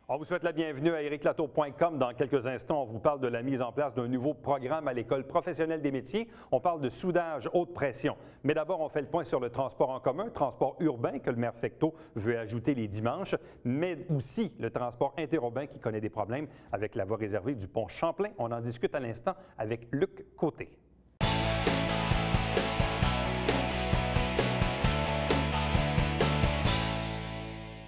On vous souhaite la bienvenue à ericlatour.com. Dans quelques instants, on vous parle de la mise en place d'un nouveau programme à l'École professionnelle des métiers. On parle de soudage haute pression. Mais d'abord, on fait le point sur le transport en commun, transport urbain que le maire Fecteau veut ajouter les dimanches, mais aussi le transport interurbain qui connaît des problèmes avec la voie réservée du pont Champlain. On en discute à l'instant avec Luc Côté.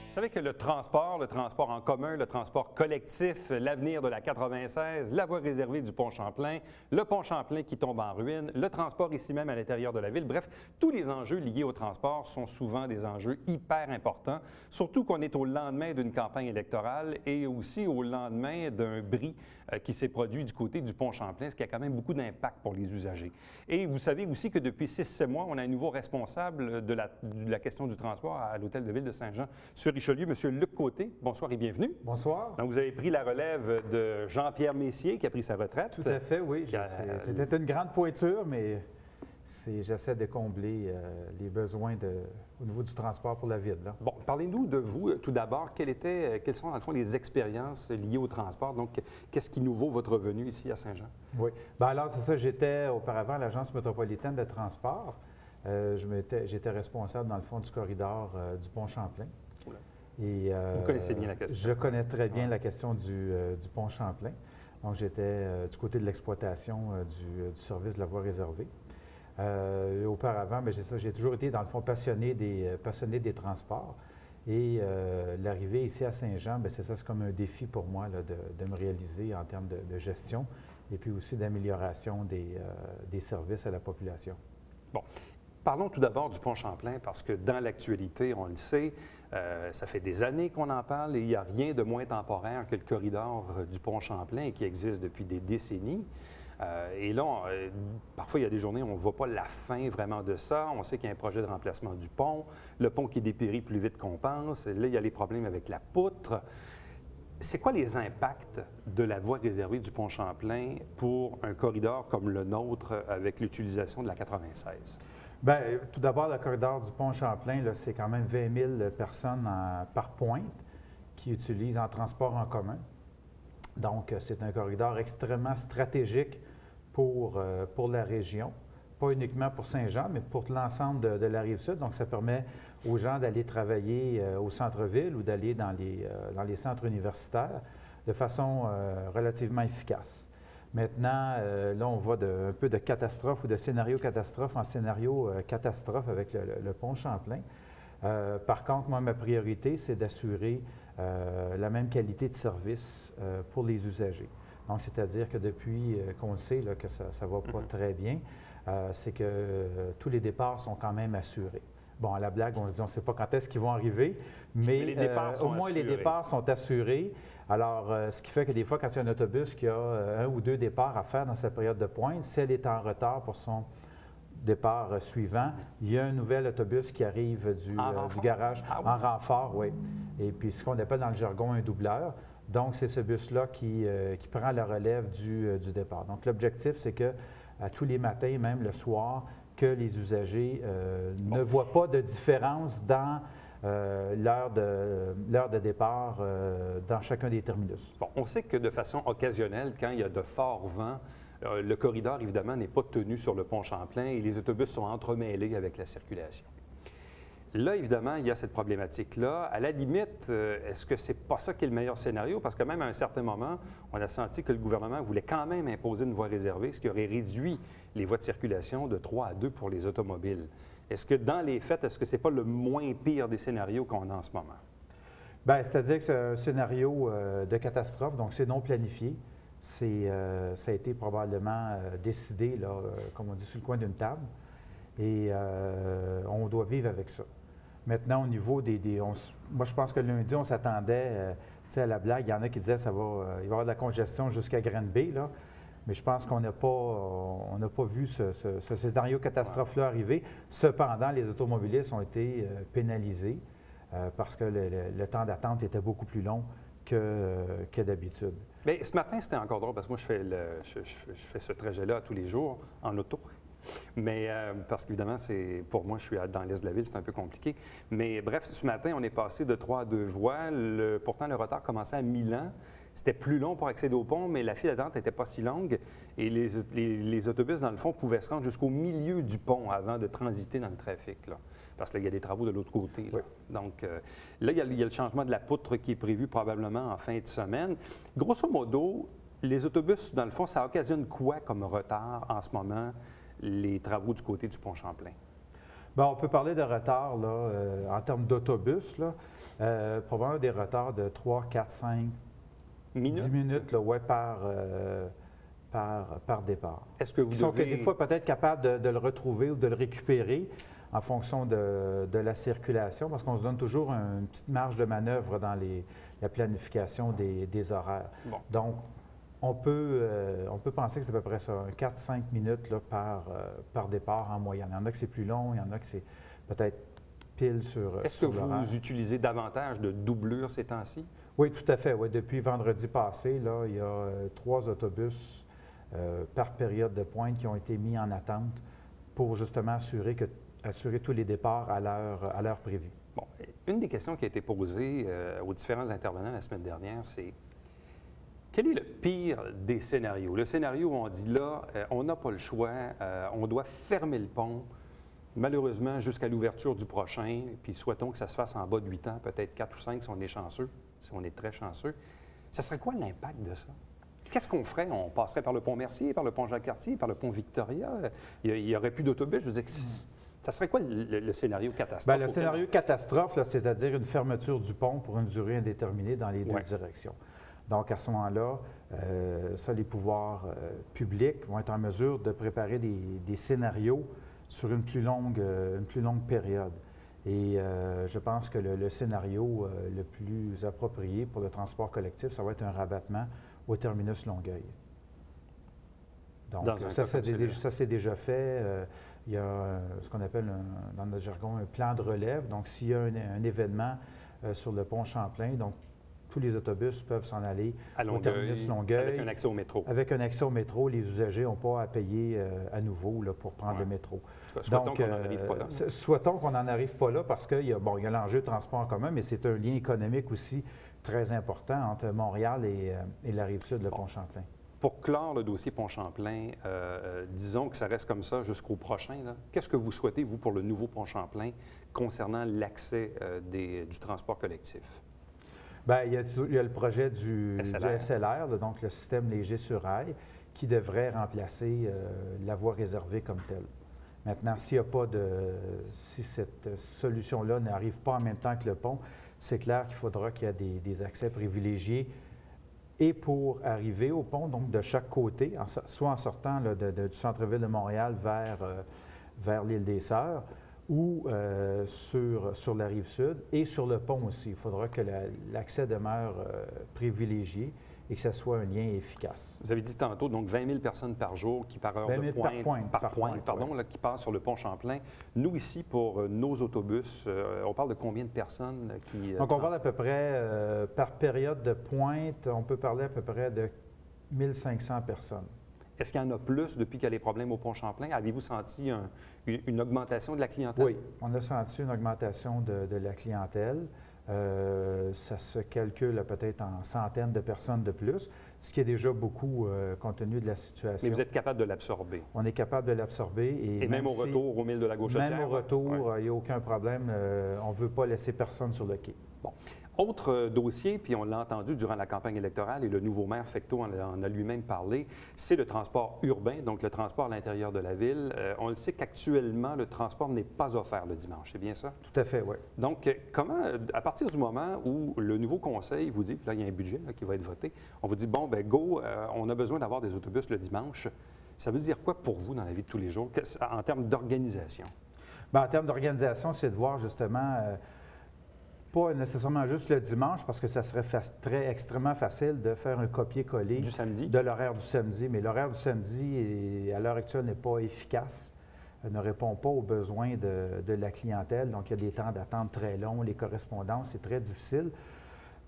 Vous savez que le transport en commun, le transport collectif, l'avenir de la 96, la voie réservée du pont Champlain, le pont Champlain qui tombe en ruine, le transport ici même à l'intérieur de la ville, bref, tous les enjeux liés au transport sont souvent des enjeux hyper importants, surtout qu'on est au lendemain d'une campagne électorale et aussi au lendemain d'un bris qui s'est produit du côté du pont Champlain, ce qui a quand même beaucoup d'impact pour les usagers. Et vous savez aussi que depuis 6-7 mois, on a un nouveau responsable de la question du transport à l'Hôtel de Ville de Saint-Jean-sur-Richelieu, M. Luc Côté. Bonsoir et bienvenue. Bonsoir. Donc, vous avez pris la relève de Jean-Pierre Messier, qui a pris sa retraite. Tout à fait, oui. C'était une grande pointure, mais j'essaie de combler les besoins au niveau du transport pour la ville. Là. Bon, parlez-nous de vous, tout d'abord. Quelles sont, dans le fond, les expériences liées au transport? Donc, qu'est-ce qui nous vaut votre venue ici à Saint-Jean? Oui. Bien, alors, c'est ça. J'étais auparavant à l'Agence métropolitaine de transport. J'étais responsable, dans le fond, du corridor du pont Champlain. Et, vous connaissez bien la question. Je connais très bien la question du pont Champlain. Donc, j'étais du côté de l'exploitation du service de la voie réservée. Auparavant, j'ai toujours été, dans le fond, passionné des transports. Et l'arrivée ici à Saint-Jean, c'est comme un défi pour moi là, de me réaliser en termes de gestion et puis aussi d'amélioration des services à la population. Bon. Parlons tout d'abord du pont Champlain parce que dans l'actualité, on le sait, ça fait des années qu'on en parle et il n'y a rien de moins temporaire que le corridor du pont Champlain qui existe depuis des décennies. Et là, parfois, il y a des journées où on ne voit pas la fin vraiment de ça. On sait qu'il y a un projet de remplacement du pont, le pont qui dépérit plus vite qu'on pense. Là, il y a les problèmes avec la poutre. C'est quoi les impacts de la voie réservée du pont Champlain pour un corridor comme le nôtre avec l'utilisation de la 96? Bien, tout d'abord, le corridor du pont Champlain, c'est quand même 20 000 personnes par pointe qui utilisent en transport en commun. Donc, c'est un corridor extrêmement stratégique pour la région, pas uniquement pour Saint-Jean, mais pour l'ensemble de la Rive-Sud. Donc, ça permet aux gens d'aller travailler au centre-ville ou d'aller dans les centres universitaires de façon relativement efficace. Maintenant, là, on va un peu de catastrophe ou de scénario catastrophe en scénario catastrophe avec le pont Champlain. Par contre, moi, ma priorité, c'est d'assurer la même qualité de service pour les usagers. Donc, c'est-à-dire que depuis qu'on sait là, que ça ne va pas très bien, c'est que tous les départs sont quand même assurés. Bon, à la blague, on se dit, on ne sait pas quand est-ce qu'ils vont arriver, mais au moins les départs sont assurés. Alors, ce qui fait que des fois, quand il y a un autobus qui a 1 ou 2 départs à faire dans sa période de pointe, si elle est en retard pour son départ suivant, il y a un nouvel autobus qui arrive du garage en renfort, oui. Et puis, ce qu'on appelle dans le jargon un doubleur. Donc, c'est ce bus-là qui prend la relève du départ. Donc, l'objectif, c'est que à tous les matins, même le soir, que les usagers ne voient pas de différence dans l'heure de départ dans chacun des terminus. Bon, on sait que de façon occasionnelle, quand il y a de forts vents, le corridor, évidemment, n'est pas tenu sur le pont Champlain et les autobus sont entremêlés avec la circulation. Là, évidemment, il y a cette problématique-là. À la limite, est-ce que c'est pas ça qui est le meilleur scénario? Parce que même à un certain moment, on a senti que le gouvernement voulait quand même imposer une voie réservée, ce qui aurait réduit les voies de circulation de 3 à 2 pour les automobiles. Est-ce que dans les faits, est-ce que ce n'est pas le moins pire des scénarios qu'on a en ce moment? Bien, c'est-à-dire que c'est un scénario de catastrophe, donc c'est non planifié. Ça a été probablement décidé, là, comme on dit, sur le coin d'une table. Et on doit vivre avec ça. Maintenant, au niveau moi, je pense que lundi, on s'attendait, à la blague, il y en a qui disaient qu'il va y avoir de la congestion jusqu'à Granby, là. Mais je pense qu'on n'a pas vu ce scénario catastrophe-là arriver. Cependant, les automobilistes ont été pénalisés parce que le temps d'attente était beaucoup plus long que d'habitude. Bien, ce matin, c'était encore drôle parce que moi, je fais ce trajet-là tous les jours en auto. Mais parce qu'évidemment, pour moi, je suis dans l'est de la ville, c'est un peu compliqué. Mais bref, ce matin, on est passé de 3 à 2 voies. Pourtant, le retard commençait à Milan. C'était plus long pour accéder au pont, mais la file d'attente n'était pas si longue. Et les autobus, dans le fond, pouvaient se rendre jusqu'au milieu du pont avant de transiter dans le trafic, là. Parce qu'il y a des travaux de l'autre côté, là. Oui. Donc, là, il y a le changement de la poutre qui est prévu probablement en fin de semaine. Grosso modo, les autobus, dans le fond, ça occasionne quoi comme retard en ce moment, les travaux du côté du pont Champlain? Bien, on peut parler de retard là, en termes d'autobus. Probablement des retards de 3, 4, 5, 10 minutes là, ouais, par départ. Est-ce que vous Ils sont devez... des fois peut-être capables de le retrouver ou de le récupérer en fonction de la circulation, parce qu'on se donne toujours une petite marge de manœuvre dans la planification des horaires. Bon. Donc, on peut penser que c'est à peu près ça, 4-5 minutes là, par départ en moyenne. Il y en a que c'est plus long, il y en a que c'est peut-être pile sur Est-ce que l'horaire. vous utilisez davantage de doublures ces temps-ci? Oui, tout à fait. Oui. Depuis vendredi passé, là, il y a 3 autobus par période de pointe qui ont été mis en attente pour justement assurer tous les départs à l'heure prévue. Bon, une des questions qui a été posée aux différents intervenants la semaine dernière, c'est quel est le pire des scénarios? Le scénario où on dit là, on n'a pas le choix, on doit fermer le pont, malheureusement jusqu'à l'ouverture du prochain, puis souhaitons que ça se fasse en bas de 8 ans, peut-être 4 ou 5 si on est chanceux, si on est très chanceux. Ça serait quoi l'impact de ça? Qu'est-ce qu'on ferait? On passerait par le pont Mercier, par le pont Jacques-Cartier, par le pont Victoria? Il n'y aurait plus d'autobus? Je veux dire, ça serait quoi le scénario catastrophe? Bien, le scénario catastrophe, là, c'est-à-dire une fermeture du pont pour une durée indéterminée dans les deux directions. Donc, à ce moment-là, les pouvoirs publics vont être en mesure de préparer des scénarios sur une plus longue période. Et je pense que le scénario le plus approprié pour le transport collectif, ça va être un rabattement au terminus Longueuil. Donc, ça c'est déjà fait. Il y a ce qu'on appelle, dans notre jargon, un plan de relève. Donc, s'il y a un événement sur le pont Champlain, donc tous les autobus peuvent s'en aller au terminus Longueuil. Avec un accès au métro. Avec un accès au métro, les usagers n'ont pas à payer à nouveau là, pour prendre le métro. Souhaitons qu'on n'en arrive pas là. Souhaitons qu'on n'en arrive pas là parce qu'il y a l'enjeu de transport en commun, mais c'est un lien économique aussi très important entre Montréal et la Rive-Sud, le pont Champlain. Pour clore le dossier pont Champlain, disons que ça reste comme ça jusqu'au prochain. Qu'est-ce que vous souhaitez, vous, pour le nouveau pont Champlain concernant l'accès du transport collectif? Bien, il y a le projet du SLR, donc le système léger sur rail, qui devrait remplacer la voie réservée comme telle. Maintenant, si cette solution-là n'arrive pas en même temps que le pont, c'est clair qu'il faudra qu'il y ait des accès privilégiés et pour arriver au pont, donc de chaque côté, soit en sortant là, du centre-ville de Montréal vers l'île des Sœurs, ou sur la Rive-Sud et sur le pont aussi. Il faudra que l'accès demeure privilégié et que ce soit un lien efficace. Vous avez dit tantôt, donc 20 000 personnes par jour qui par heure de pointe, là, qui passent sur le pont Champlain. Nous, ici, pour nos autobus, on parle de combien de personnes qui... Donc, on parle à peu près, par période de pointe, on peut parler à peu près de 1500 personnes. Est-ce qu'il y en a plus depuis qu'il y a les problèmes au pont Champlain? Avez-vous senti une augmentation de la clientèle? Oui, on a senti une augmentation de la clientèle. Ça se calcule peut-être en centaines de personnes de plus, ce qui est déjà beaucoup compte tenu de la situation. Mais vous êtes capable de l'absorber? On est capable de l'absorber. Et même au retour, au mille de la Gauchetière? Même au retour, il n'y a aucun problème. On ne veut pas laisser personne sur le quai. Bon. Autre dossier, puis on l'a entendu durant la campagne électorale, et le nouveau maire Fecteau en a lui-même parlé, c'est le transport urbain, donc le transport à l'intérieur de la ville. On le sait qu'actuellement, le transport n'est pas offert le dimanche, c'est bien ça? Tout à fait, oui. Donc, comment, à partir du moment où le nouveau conseil vous dit, puis là, il y a un budget qui va être voté, on vous dit, bon, ben go, on a besoin d'avoir des autobus le dimanche. Ça veut dire quoi pour vous dans la vie de tous les jours, en termes d'organisation? Bien, en termes d'organisation, c'est de voir justement... pas nécessairement juste le dimanche, parce que ça serait extrêmement facile de faire un copier-coller de l'horaire du samedi. Mais l'horaire du samedi, à l'heure actuelle, n'est pas efficace, ne répond pas aux besoins de la clientèle. Donc, il y a des temps d'attente très longs, les correspondances, c'est très difficile.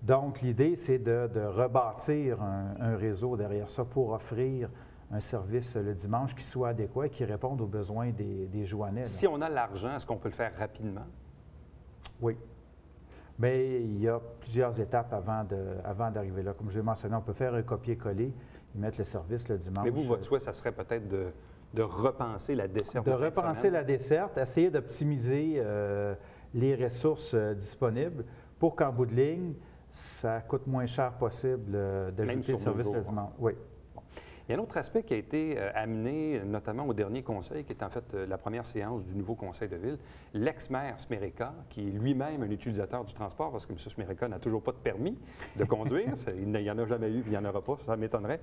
Donc, l'idée, c'est de rebâtir un réseau derrière ça pour offrir un service le dimanche qui soit adéquat et qui réponde aux besoins des Jouanais. Si on a l'argent, est-ce qu'on peut le faire rapidement? Oui. Mais il y a plusieurs étapes avant d'arriver là. Comme je l'ai mentionné, on peut faire un copier-coller et mettre le service le dimanche. Mais vous, votre souhait, ça serait peut-être de repenser la desserte. De repenser la desserte, essayer d'optimiser les ressources disponibles pour qu'en bout de ligne, ça coûte moins cher possible d'ajouter le service le dimanche. Oui. Il y a un autre aspect qui a été amené, notamment au dernier conseil, qui est en fait la première séance du nouveau conseil de ville. L'ex-maire Smérica, qui est lui-même un utilisateur du transport, parce que M. Smérica n'a toujours pas de permis de conduire, il n'y en a jamais eu, puis il n'y en aura pas, ça m'étonnerait.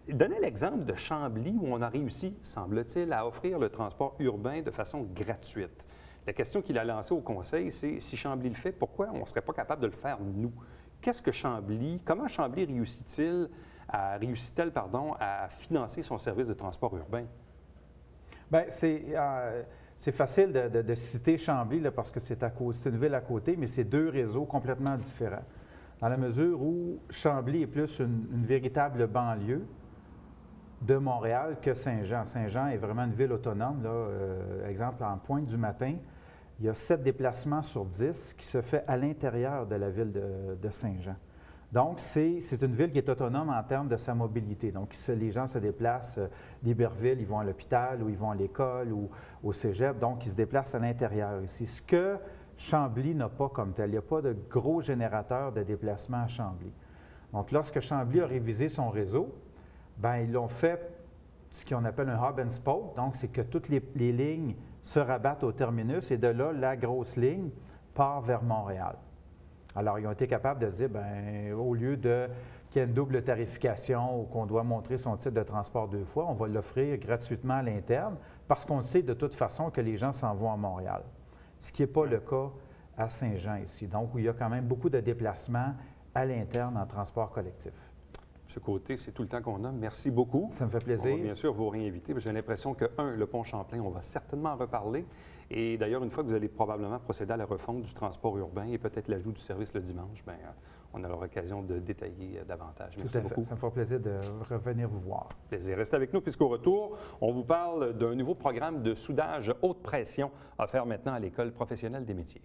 Donnez l'exemple de Chambly, où on a réussi, semble-t-il, à offrir le transport urbain de façon gratuite. La question qu'il a lancée au conseil, c'est si Chambly le fait, pourquoi on ne serait pas capable de le faire nous? Qu'est-ce que comment Chambly réussit-elle à financer son service de transport urbain? Bien, c'est facile de citer Chambly là, parce que c'est une ville à côté, mais c'est deux réseaux complètement différents. Dans la mesure où Chambly est plus une véritable banlieue de Montréal que Saint-Jean. Saint-Jean est vraiment une ville autonome. Exemple, en pointe du matin, il y a 7 déplacements sur 10 qui se fait à l'intérieur de la ville de Saint-Jean. Donc, c'est une ville qui est autonome en termes de sa mobilité. Donc, les gens se déplacent d'Iberville, ils vont à l'hôpital ou ils vont à l'école ou au cégep. Donc, ils se déplacent à l'intérieur ici. Ce que Chambly n'a pas comme tel, il n'y a pas de gros générateur de déplacement à Chambly. Donc, lorsque Chambly a révisé son réseau, bien, ils l'ont fait ce qu'on appelle un hub and spoke. Donc, c'est que toutes les lignes se rabattent au terminus et de là, la grosse ligne part vers Montréal. Alors, ils ont été capables de se dire, bien, au lieu qu'il y ait une double tarification ou qu'on doit montrer son titre de transport 2 fois, on va l'offrir gratuitement à l'interne parce qu'on sait de toute façon que les gens s'en vont à Montréal. Ce qui n'est pas le cas à Saint-Jean ici. Donc, où il y a quand même beaucoup de déplacements à l'interne en transport collectif. M. Côté, c'est tout le temps qu'on a. Merci beaucoup. Ça me fait plaisir. On va bien sûr vous réinviter. J'ai l'impression que, le pont Champlain, on va certainement en reparler. Et d'ailleurs, une fois que vous allez probablement procéder à la refonte du transport urbain et peut-être l'ajout du service le dimanche, bien, on aura l'occasion de détailler davantage. Merci beaucoup. Ça me fera plaisir de revenir vous voir. Plaisir. Restez avec nous puisqu'au retour, on vous parle d'un nouveau programme de soudage haute pression offert maintenant à l'École professionnelle des métiers.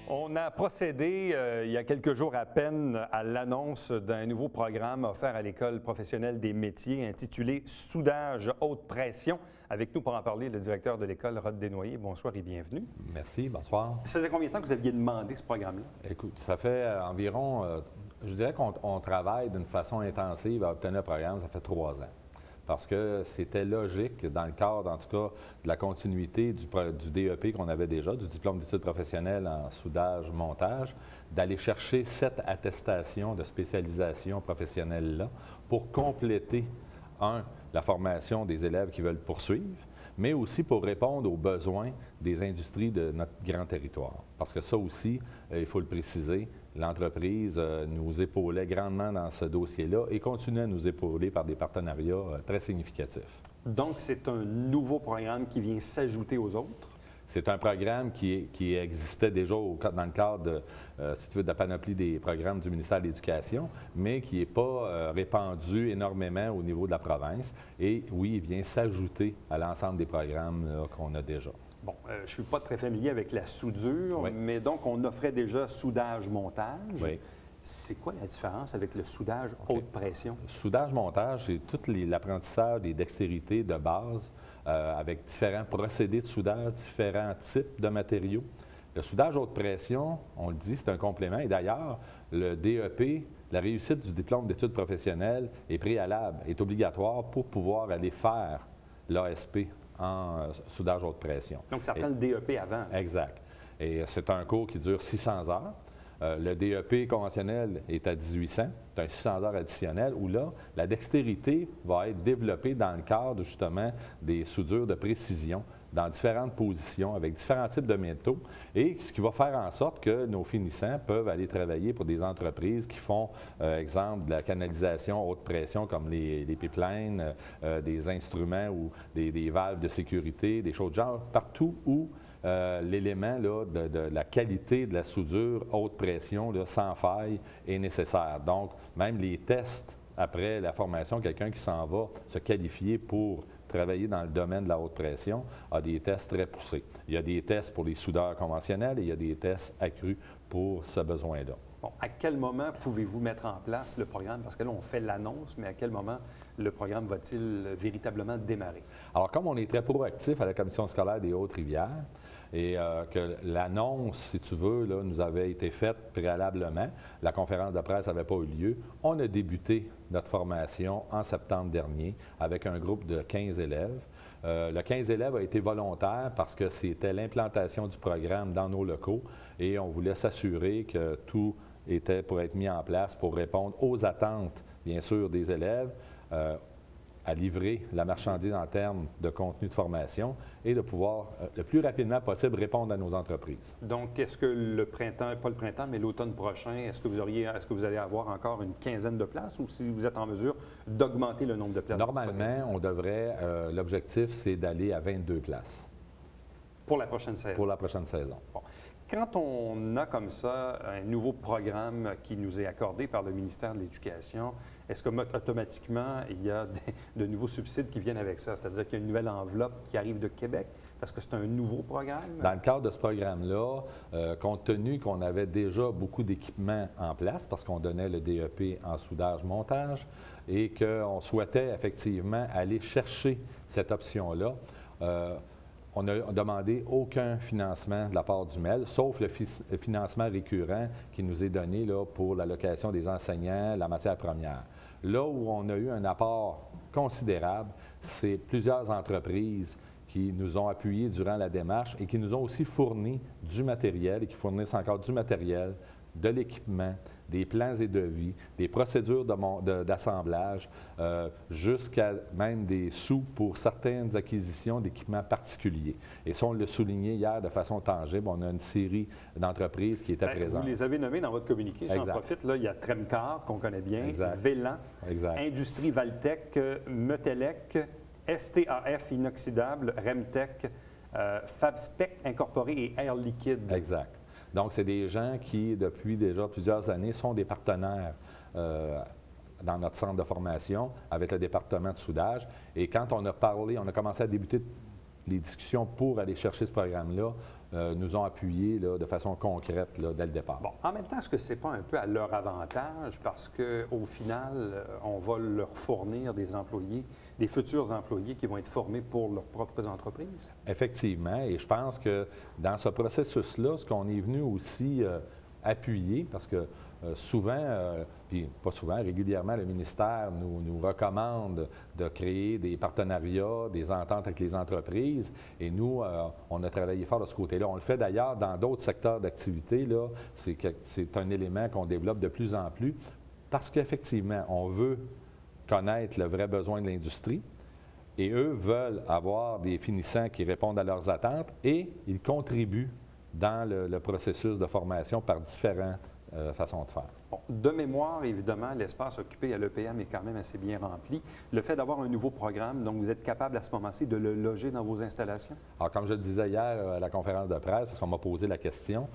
On a procédé il y a quelques jours à peine à l'annonce d'un nouveau programme offert à l'École professionnelle des métiers intitulé Soudage haute pression. Avec nous pour en parler, le directeur de l'École, Rod Desnoyers. Bonsoir et bienvenue. Merci, bonsoir. Ça faisait combien de temps que vous aviez demandé ce programme-là? Écoute, ça fait environ, je dirais qu'on travaille d'une façon intensive à obtenir le programme, ça fait 3 ans. Parce que c'était logique, dans le cadre, en tout cas, de la continuité du DEP qu'on avait déjà, du diplôme d'études professionnelles en soudage-montage, d'aller chercher cette attestation de spécialisation professionnelle-là pour compléter, la formation des élèves qui veulent poursuivre, mais aussi pour répondre aux besoins des industries de notre grand territoire. Parce que ça aussi, il faut le préciser, l'entreprise nous épaulait grandement dans ce dossier-là et continue à nous épauler par des partenariats très significatifs. Donc, c'est un nouveau programme qui vient s'ajouter aux autres? C'est un programme qui existait déjà dans le cadre de la panoplie des programmes du ministère de l'Éducation, mais qui n'est pas répandu énormément au niveau de la province. Et oui, il vient s'ajouter à l'ensemble des programmes qu'on a déjà. Bon, je ne suis pas très familier avec la soudure, oui. Mais donc on offrait déjà soudage-montage. Oui. C'est quoi la différence avec le soudage haute pression? Le soudage-montage, c'est tout l'apprentissage des dextérités de base avec différents procédés de soudage, différents types de matériaux. Le soudage haute pression, on le dit, c'est un complément. Et d'ailleurs, le DEP la réussite du diplôme d'études professionnelles est préalable, est obligatoire pour pouvoir aller faire l'ASP en soudage haute pression. Donc, ça prend le DEP avant. Exact. Et c'est un cours qui dure 600 heures. Le DEP conventionnel est à 1800, c'est un 600 heures additionnel où là, la dextérité va être développée dans le cadre justement des soudures de précision dans différentes positions avec différents types de métaux et ce qui va faire en sorte que nos finissants peuvent aller travailler pour des entreprises qui font, exemple, de la canalisation haute pression comme les pipelines, des instruments ou des valves de sécurité, des choses de genre, partout où l'élément de la qualité de la soudure haute pression là, sans faille est nécessaire. Donc, même les tests après la formation, quelqu'un qui s'en va se qualifier pour travailler dans le domaine de la haute pression a des tests très poussés. Il y a des tests pour les soudeurs conventionnels et il y a des tests accrus pour ce besoin-là. Bon, à quel moment pouvez-vous mettre en place le programme? Parce que là, on fait l'annonce, mais à quel moment le programme va-t-il véritablement démarrer? Alors, comme on est très proactif à la Commission scolaire des Hautes-Rivières, et que l'annonce, si tu veux, là, nous avait été faite préalablement, la conférence de presse n'avait pas eu lieu, on a débuté notre formation en septembre dernier avec un groupe de 15 élèves. Le 15 élèves a été volontaire parce que c'était l'implantation du programme dans nos locaux et on voulait s'assurer que tout était pour être mis en place pour répondre aux attentes, bien sûr, des élèves, à livrer la marchandise en termes de contenu de formation et de pouvoir le plus rapidement possible répondre à nos entreprises. Donc, est-ce que le printemps, pas le printemps, mais l'automne prochain, est-ce que vous allez avoir encore une quinzaine de places ou si vous êtes en mesure d'augmenter le nombre de places? Normalement, on devrait, l'objectif, c'est d'aller à 22 places. Pour la prochaine saison? Pour la prochaine saison. Bon. Quand on a comme ça un nouveau programme qui nous est accordé par le ministère de l'Éducation, est-ce qu'automatiquement, il y a de nouveaux subsides qui viennent avec ça? C'est-à-dire qu'il y a une nouvelle enveloppe qui arrive de Québec parce que c'est un nouveau programme? Dans le cadre de ce programme-là, compte tenu qu'on avait déjà beaucoup d'équipements en place parce qu'on donnait le DEP en soudage-montage et qu'on souhaitait effectivement aller chercher cette option-là, on n'a demandé aucun financement de la part du MEL, sauf le financement récurrent qui nous est donné là, pour l'allocation des enseignants, la matière première. Là où on a eu un apport considérable, c'est plusieurs entreprises qui nous ont appuyés durant la démarche et qui nous ont aussi fourni du matériel et qui fournissent encore du matériel, de l'équipement, des plans et devis, des procédures d'assemblage, jusqu'à même des sous pour certaines acquisitions d'équipements particuliers. Et ça, on l'a souligné hier de façon tangible. On a une série d'entreprises qui étaient présentes. Vous les avez nommées dans votre communiqué. J'en profite. Là, il y a Tremcar, qu'on connaît bien, Vélan, Industrie Valtech, Metelec, STAF Inoxydable, Remtech, Fabspec Incorporé et Air Liquide. Exact. Donc, c'est des gens qui, depuis déjà plusieurs années, sont des partenaires dans notre centre de formation avec le département de soudage. Et quand on a parlé, on a commencé à débuter les discussions pour aller chercher ce programme-là, nous ont appuyés là, de façon concrète là, dès le départ. Bon, en même temps, est-ce que ce n'est pas un peu à leur avantage parce qu'au final, on va leur fournir des employés, des futurs employés qui vont être formés pour leurs propres entreprises? Effectivement, et je pense que dans ce processus-là, ce qu'on est venu aussi appuyer, parce que souvent, puis pas souvent, régulièrement, le ministère nous recommande de créer des partenariats, des ententes avec les entreprises. Et nous, on a travaillé fort de ce côté-là. On le fait d'ailleurs dans d'autres secteurs d'activité. C'est un élément qu'on développe de plus en plus parce qu'effectivement, on veut connaître le vrai besoin de l'industrie. Et eux veulent avoir des finissants qui répondent à leurs attentes et ils contribuent dans le processus de formation par différentes façons de faire. Bon, de mémoire, évidemment, l'espace occupé à l'EPM est quand même assez bien rempli. Le fait d'avoir un nouveau programme, donc vous êtes capable à ce moment-ci de le loger dans vos installations? Alors, comme je le disais hier à la conférence de presse, parce qu'on m'a posé la question,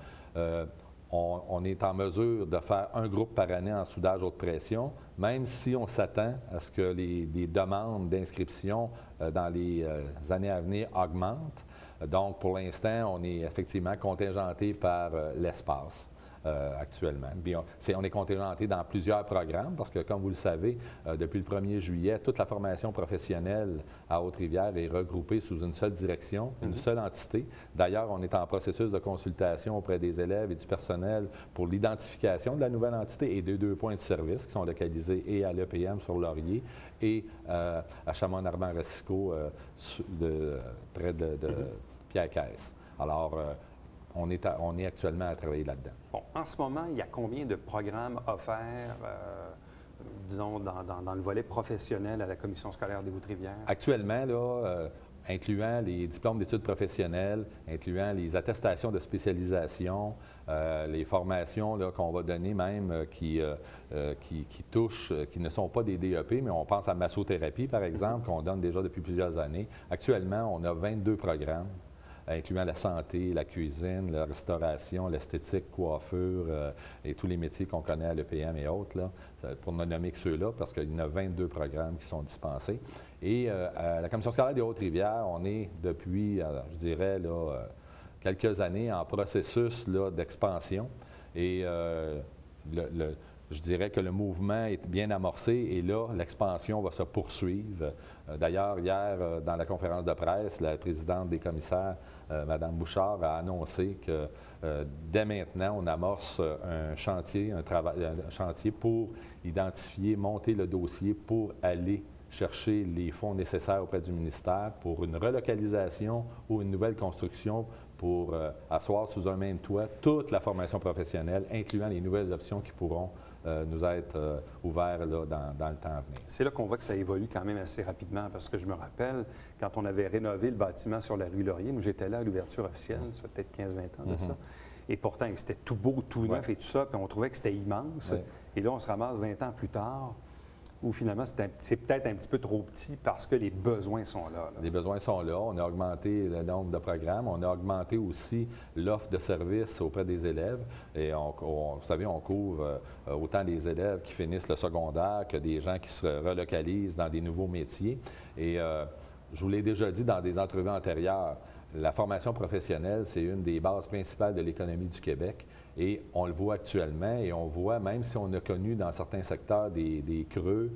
on est en mesure de faire un groupe par année en soudage haute pression, même si on s'attend à ce que les demandes d'inscription dans les années à venir augmentent. Donc, pour l'instant, on est effectivement contingenté par l'espace. actuellement. Puis on est contingenté dans plusieurs programmes parce que, comme vous le savez, depuis le 1er juillet, toute la formation professionnelle à Haute-Rivière est regroupée sous une seule direction, une seule entité. D'ailleurs, on est en processus de consultation auprès des élèves et du personnel pour l'identification de la nouvelle entité et des 2 points de service qui sont localisés et à l'EPM sur Laurier et à Chamonix-Armand-Racicot, près de Pierre-Caisse. Alors, on est actuellement à travailler là-dedans. Bon, en ce moment, il y a combien de programmes offerts, disons, dans le volet professionnel à la Commission scolaire des Hautes-Rivières? Actuellement, là, incluant les diplômes d'études professionnelles, incluant les attestations de spécialisation, les formations qu'on va donner même qui touchent, qui ne sont pas des DEP, mais on pense à massothérapie, par exemple, qu'on donne déjà depuis plusieurs années. Actuellement, on a 22 programmes, incluant la santé, la cuisine, la restauration, l'esthétique, coiffure et tous les métiers qu'on connaît à l'EPM et autres, là, pour ne nommer que ceux-là, parce qu'il y en a 22 programmes qui sont dispensés. Et à la Commission scolaire des Hautes-Rivières, on est depuis, je dirais, là, quelques années en processus d'expansion. Et je dirais que le mouvement est bien amorcé et là, l'expansion va se poursuivre. D'ailleurs, hier, dans la conférence de presse, la présidente des commissaires, Mme Bouchard, a annoncé que dès maintenant, on amorce un chantier pour identifier, monter le dossier pour aller chercher les fonds nécessaires auprès du ministère pour une relocalisation ou une nouvelle construction pour asseoir sous un même toit toute la formation professionnelle, incluant les nouvelles options qui pourront nous être ouvertes là, dans le temps à venir. C'est là qu'on voit que ça évolue quand même assez rapidement, parce que je me rappelle, quand on avait rénové le bâtiment sur la rue Laurier, moi j'étais là à l'ouverture officielle, ça fait peut-être 15-20 ans de ça, et pourtant c'était tout beau, tout neuf et tout ça, puis on trouvait que c'était immense. Et là, on se ramasse 20 ans plus tard, où finalement, c'est peut-être un petit peu trop petit parce que les besoins sont là. Les besoins sont là. On a augmenté le nombre de programmes. On a augmenté aussi l'offre de services auprès des élèves. Et vous savez, on couvre autant des élèves qui finissent le secondaire que des gens qui se relocalisent dans des nouveaux métiers. Et je vous l'ai déjà dit dans des entrevues antérieures, la formation professionnelle, c'est une des bases principales de l'économie du Québec. Et on le voit actuellement et on voit, même si on a connu dans certains secteurs des creux,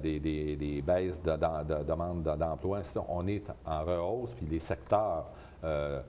des baisses de demande d'emploi, on est en rehausse, puis les secteurs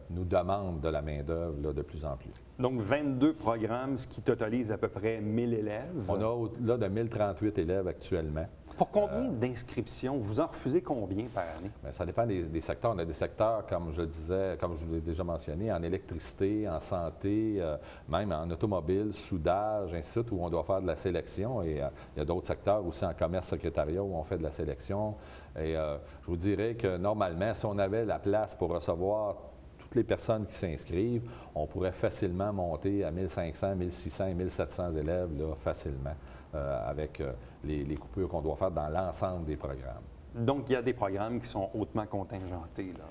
nous demandent de la main-d'œuvre de plus en plus. Donc, 22 programmes, ce qui totalise à peu près 1000 élèves. On a au-delà de 1038 élèves actuellement. Pour combien d'inscriptions? Vous en refusez combien par année? Bien, ça dépend des secteurs. On a des secteurs, comme je disais, comme je l'ai déjà mentionné, en électricité, en santé, même en automobile, soudage, ainsi de suite, où on doit faire de la sélection. Et il y a d'autres secteurs aussi en commerce, secrétariat, où on fait de la sélection. Et je vous dirais que normalement, si on avait la place pour recevoir toutes les personnes qui s'inscrivent, on pourrait facilement monter à 1500, 1600 et 1700 élèves, là, facilement, avec les coupures qu'on doit faire dans l'ensemble des programmes. Donc, il y a des programmes qui sont hautement contingentés, là?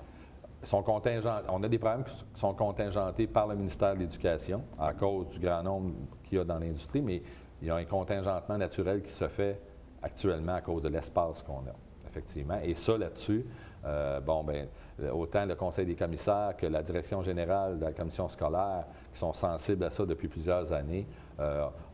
On a des programmes qui sont contingentés par le ministère de l'Éducation à cause du grand nombre qu'il y a dans l'industrie, mais il y a un contingentement naturel qui se fait actuellement à cause de l'espace qu'on a, effectivement. Et ça, là-dessus, autant le Conseil des commissaires que la Direction générale de la Commission scolaire, qui sont sensibles à ça depuis plusieurs années,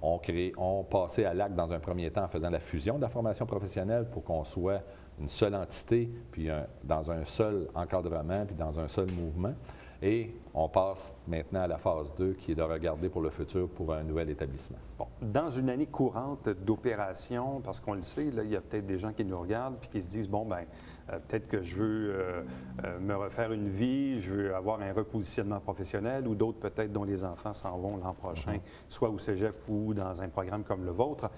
ont passé à l'acte dans un premier temps en faisant la fusion de la formation professionnelle pour qu'on soit une seule entité, puis dans un seul encadrement, puis dans un seul mouvement. Et on passe maintenant à la phase 2, qui est de regarder pour le futur pour un nouvel établissement. Bon, dans une année courante d'opération, parce qu'on le sait, là, il y a peut-être des gens qui nous regardent puis qui se disent, bon, bien, peut-être que je veux me refaire une vie, je veux avoir un repositionnement professionnel, ou d'autres peut-être dont les enfants s'en vont l'an prochain, soit au cégep ou dans un programme comme le vôtre.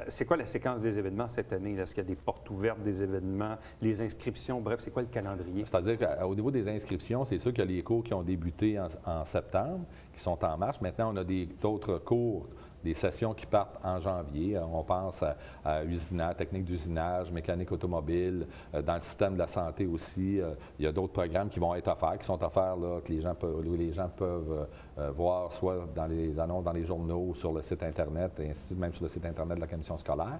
C'est quoi la séquence des événements cette année? Est-ce qu'il y a des portes ouvertes des événements, les inscriptions? Bref, c'est quoi le calendrier? C'est-à-dire qu'au niveau des inscriptions, c'est sûr qu'il y a les cours qui ont débuté en septembre, qui sont en marche. Maintenant, on a d'autres cours, des sessions qui partent en janvier. On pense à usinage, technique d'usinage, mécanique automobile. Dans le système de la santé aussi, il y a d'autres programmes qui vont être offerts, qui sont offerts là, que les gens peuvent voir soit dans les annonces dans les journaux, sur le site Internet, et ainsi de suite, même sur le site Internet de la Commission scolaire.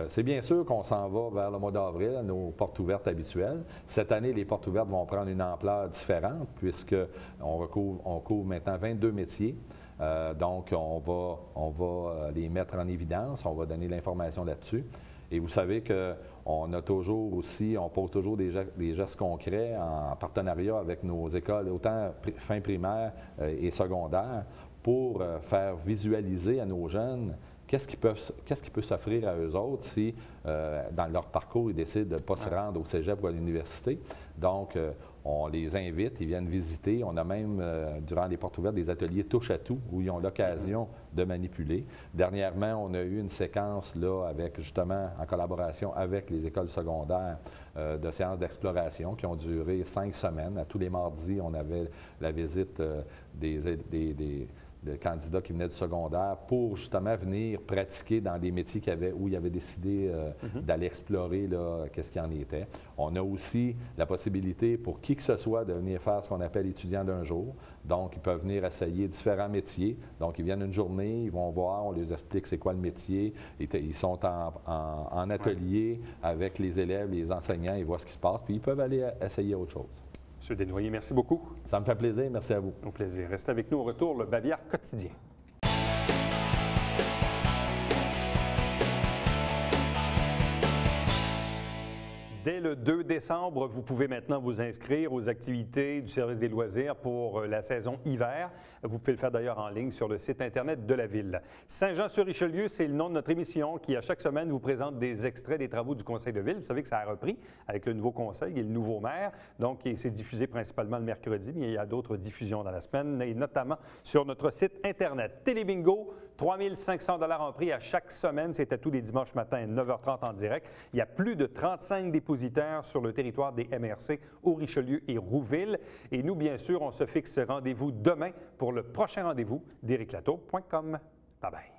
C'est bien sûr qu'on s'en va vers le mois d'avril, nos portes ouvertes habituelles. Cette année, les portes ouvertes vont prendre une ampleur différente puisqu'on couvre maintenant 22 métiers. Donc, on va les mettre en évidence, on va donner l'information là-dessus. Et vous savez qu'on a toujours aussi, on pose toujours des gestes concrets en partenariat avec nos écoles, autant fin primaire et secondaire, pour faire visualiser à nos jeunes qu'est-ce qui peut s'offrir à eux autres si, dans leur parcours, ils décident de ne pas se rendre au cégep ou à l'université. Donc, on les invite, ils viennent visiter. On a même, durant les portes ouvertes, des ateliers touche-à-tout où ils ont l'occasion de manipuler. Dernièrement, on a eu une séquence là, avec, justement, en collaboration avec les écoles secondaires, de séances d'exploration qui ont duré 5 semaines. À tous les mardis, on avait la visite de candidats qui venaient du secondaire pour justement venir pratiquer dans des métiers où ils avaient décidé d'aller explorer qu'est-ce qu'il en était. On a aussi la possibilité pour qui que ce soit de venir faire ce qu'on appelle étudiants d'un jour. Donc, ils peuvent venir essayer différents métiers. Donc, ils viennent une journée, ils vont voir, on les explique c'est quoi le métier. Ils sont en atelier avec les élèves, les enseignants, ils voient ce qui se passe, puis ils peuvent aller essayer autre chose. M. Desnoyers, merci beaucoup. Ça me fait plaisir. Merci à vous. Au plaisir. Restez avec nous au retour, le Bavière quotidien. Dès le 2 décembre, vous pouvez maintenant vous inscrire aux activités du service des loisirs pour la saison hiver. Vous pouvez le faire d'ailleurs en ligne sur le site Internet de la Ville. Saint-Jean-sur-Richelieu, c'est le nom de notre émission qui, à chaque semaine, vous présente des extraits des travaux du Conseil de Ville. Vous savez que ça a repris avec le nouveau conseil et le nouveau maire. Donc, c'est diffusé principalement le mercredi, mais il y a d'autres diffusions dans la semaine, et notamment sur notre site Internet. Télébingo, 3 500 $ en prix à chaque semaine. C'est à tous les dimanches matin à 9h30 en direct. Il y a plus de 35 dépositaires sur le territoire des MRC au Richelieu et Rouville. Et nous, bien sûr, on se fixe rendez-vous demain pour le prochain rendez-vous d'ericlatour.com. Bye bye.